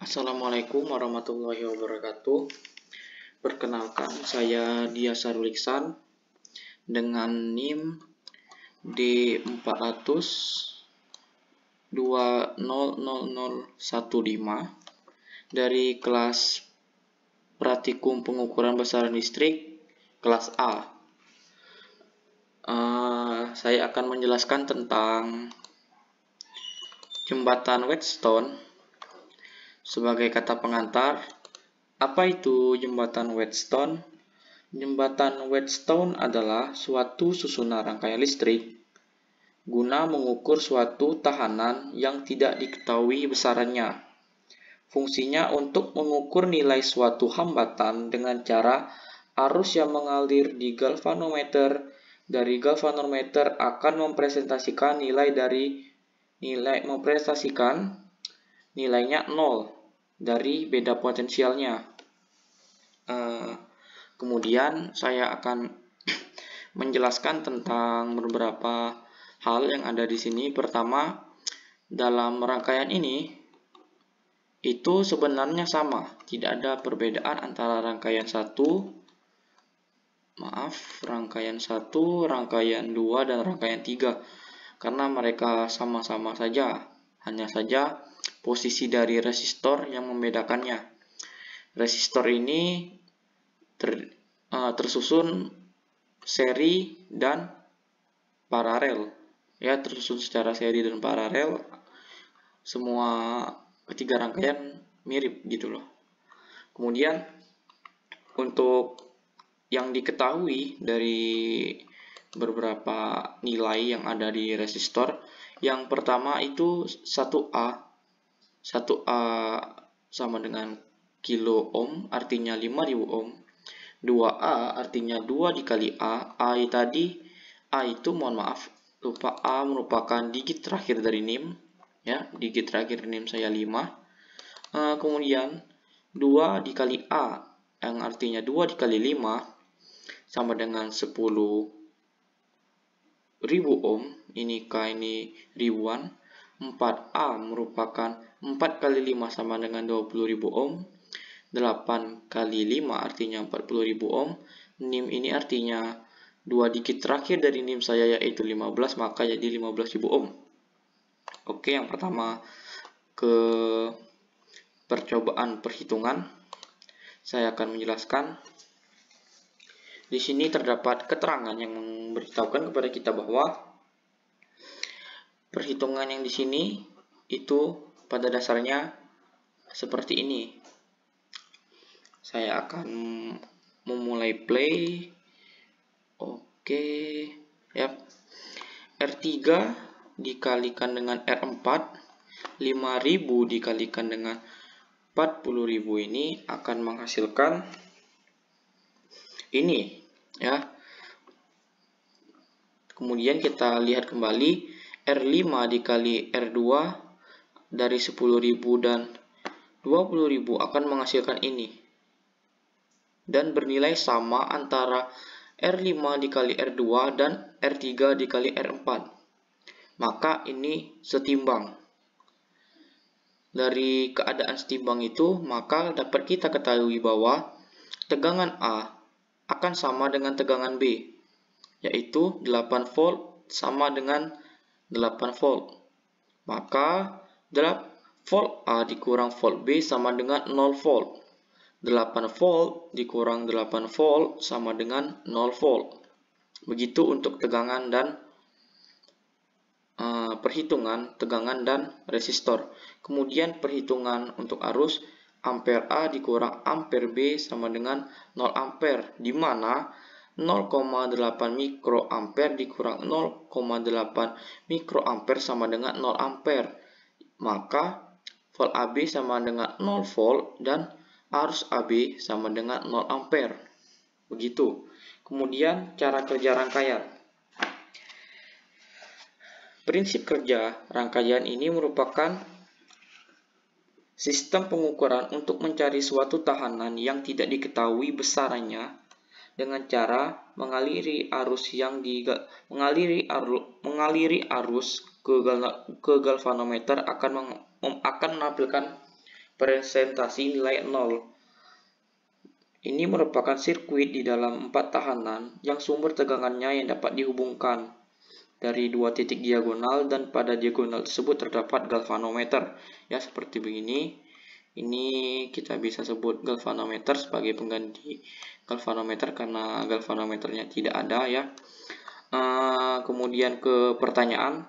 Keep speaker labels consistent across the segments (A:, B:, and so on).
A: Assalamualaikum warahmatullahi wabarakatuh. Perkenalkan, saya Dia Saruliksan dengan NIM D400200015 dari kelas Praktikum Pengukuran Besaran Listrik kelas A. Saya akan menjelaskan tentang jembatan Whetstone. Sebagai kata pengantar, apa itu jembatan Whetstone? Jembatan Whetstone adalah suatu susunan rangkaian listrik guna mengukur suatu tahanan yang tidak diketahui besarannya. Fungsinya untuk mengukur nilai suatu hambatan dengan cara arus yang mengalir di galvanometer. Dari galvanometer akan mempresentasikan nilainya 0 dari beda potensialnya. Kemudian saya akan menjelaskan tentang beberapa hal yang ada di sini. Pertama, dalam rangkaian ini itu sebenarnya sama, tidak ada perbedaan antara rangkaian 1, rangkaian 2, dan rangkaian 3, karena mereka sama-sama saja, hanya saja posisi dari resistor yang membedakannya. Resistor ini tersusun seri dan paralel, tersusun secara seri dan paralel. Semua ketiga rangkaian mirip gitu loh. Kemudian untuk yang diketahui dari beberapa nilai yang ada di resistor, yang pertama itu 1A. 1A sama dengan kilo ohm, artinya 5000 ohm. 2A artinya 2 dikali A. A itu lupa, A merupakan digit terakhir dari NIM, digit terakhir NIM saya 5. Kemudian 2 dikali A yang artinya 2 dikali 5 sama dengan 10.000 ohm. Ini K ini ribuan. 4A merupakan 4 kali 5 sama dengan 20.000 ohm. 8 kali 5 artinya 40.000 ohm. NIM ini artinya 2 digit terakhir dari NIM saya yaitu 15, maka jadi 15.000 ohm. Oke, yang pertama ke percobaan perhitungan. Saya akan menjelaskan. Di sini terdapat keterangan yang memberitahukan kepada kita bahwa perhitungan yang di sini itu pada dasarnya seperti ini. Saya akan memulai play. Oke, R3 dikalikan dengan R4, 5000 dikalikan dengan 40.000 ini akan menghasilkan ini, Kemudian kita lihat kembali, R5 dikali R2 dari 10.000 dan 20.000 akan menghasilkan ini. Dan bernilai sama antara R5 dikali R2 dan R3 dikali R4. Maka ini setimbang. Dari keadaan setimbang itu, maka dapat kita ketahui bahwa tegangan A akan sama dengan tegangan B, yaitu 8 volt sama dengan 8 volt. Maka volt A dikurang volt B sama dengan 0 volt. 8 volt dikurang 8 volt sama dengan 0 volt. Begitu untuk tegangan dan perhitungan tegangan dan resistor. Kemudian perhitungan untuk arus, ampere A dikurang ampere B sama dengan 0 ampere, di mana 0,8 mikroampere dikurang 0,8 mikroampere sama dengan 0 ampere. Maka volt AB sama dengan 0 volt dan arus AB sama dengan 0 ampere. Begitu. Kemudian cara kerja rangkaian. Prinsip kerja rangkaian ini merupakan sistem pengukuran untuk mencari suatu tahanan yang tidak diketahui besarannya dengan cara mengaliri arus ke galvanometer akan menampilkan presentasi nilai 0. Ini merupakan sirkuit di dalam 4 tahanan yang sumber tegangannya yang dapat dihubungkan dari dua titik diagonal, dan pada diagonal tersebut terdapat galvanometer. Ya, seperti begini. Ini kita bisa sebut galvanometer sebagai pengganti galvanometer karena galvanometernya tidak ada ya. Kemudian ke pertanyaan.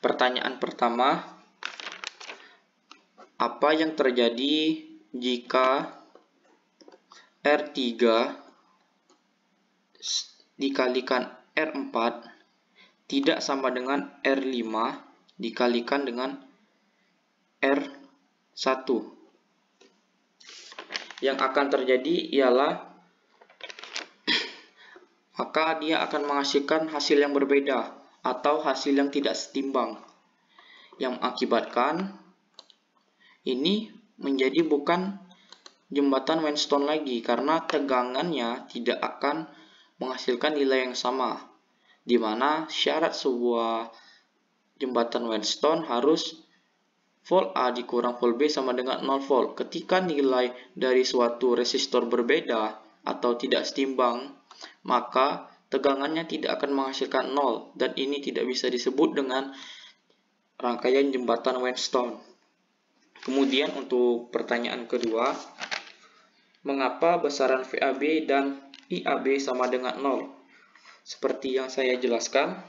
A: Pertanyaan pertama, apa yang terjadi jika R3 dikalikan R4 tidak sama dengan R5 dikalikan dengan R1? Yang akan terjadi ialah maka dia akan menghasilkan hasil yang berbeda atau hasil yang tidak setimbang, yang mengakibatkan ini menjadi bukan jembatan Weinstein lagi karena tegangannya tidak akan menghasilkan nilai yang sama, di mana syarat sebuah jembatan Weinstein harus volt A dikurang volt B sama dengan 0 volt. Ketika nilai dari suatu resistor berbeda atau tidak setimbang, maka tegangannya tidak akan menghasilkan 0, dan ini tidak bisa disebut dengan rangkaian jembatan Weinstein. Kemudian untuk pertanyaan kedua, mengapa besaran VAB dan IAB sama dengan 0? Seperti yang saya jelaskan,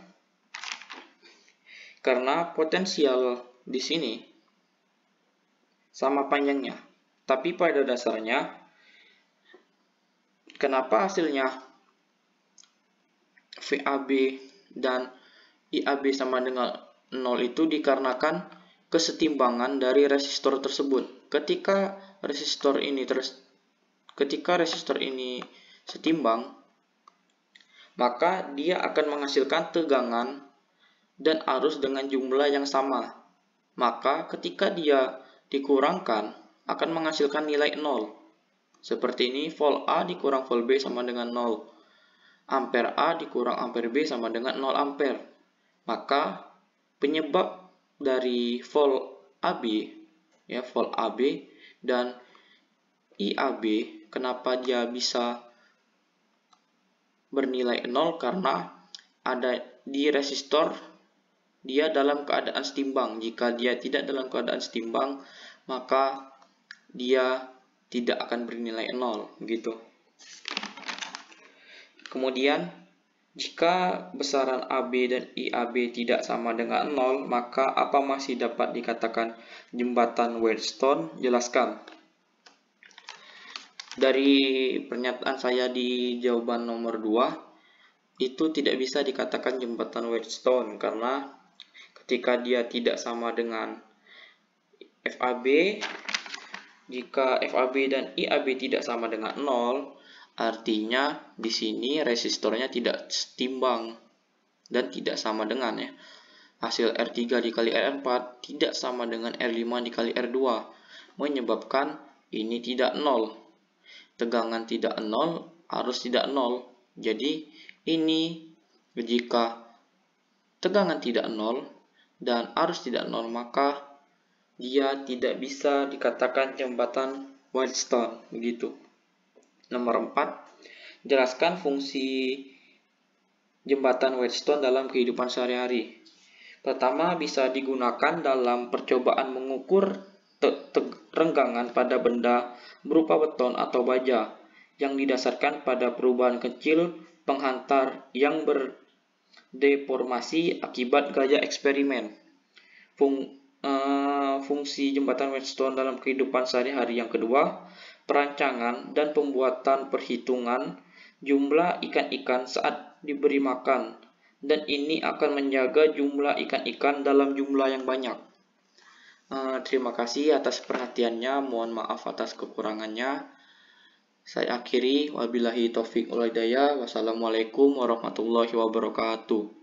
A: karena potensial di sini sama panjangnya, tapi pada dasarnya kenapa hasilnya VAB dan IAB sama dengan 0 itu dikarenakan kesetimbangan dari resistor tersebut. Ketika resistor ini setimbang, maka dia akan menghasilkan tegangan dan arus dengan jumlah yang sama. Maka ketika dia dikurangkan akan menghasilkan nilai 0. Seperti ini, volt A dikurang volt B sama dengan 0. Ampere A dikurang ampere B sama dengan 0 ampere. Maka penyebab dari volt AB, ya, volt AB dan IAB, kenapa dia bisa bernilai 0? Karena ada di resistor dia dalam keadaan setimbang. Jika dia tidak dalam keadaan setimbang, maka dia tidak akan bernilai 0, gitu. Kemudian, jika besaran AB dan IAB tidak sama dengan 0, maka apa masih dapat dikatakan jembatan Weinstein? Jelaskan. Dari pernyataan saya di jawaban nomor 2, itu tidak bisa dikatakan jembatan Weinstein karena ketika dia tidak sama dengan FAB, jika FAB dan IAB tidak sama dengan 0, artinya di sini resistornya tidak setimbang dan tidak sama dengan, ya. Hasil R3 dikali R4 tidak sama dengan R5 dikali R2, menyebabkan ini tidak 0. Tegangan tidak 0, arus tidak 0. Jadi ini jika tegangan tidak 0 dan arus tidak 0, maka dia tidak bisa dikatakan jembatan Weinstein, begitu. Nomor 4, jelaskan fungsi jembatan Weinstein dalam kehidupan sehari-hari. Pertama, bisa digunakan dalam percobaan mengukur renggangan pada benda berupa beton atau baja yang didasarkan pada perubahan kecil penghantar yang berdeformasi akibat gaya eksperimen. Fungsi jembatan Weinstein dalam kehidupan sehari-hari yang kedua, perancangan dan pembuatan perhitungan jumlah ikan-ikan saat diberi makan, dan ini akan menjaga jumlah ikan-ikan dalam jumlah yang banyak. Terima kasih atas perhatiannya, mohon maaf atas kekurangannya. Saya akhiri, wabillahi taufiq wal hidayah. Wassalamualaikum warahmatullahi wabarakatuh.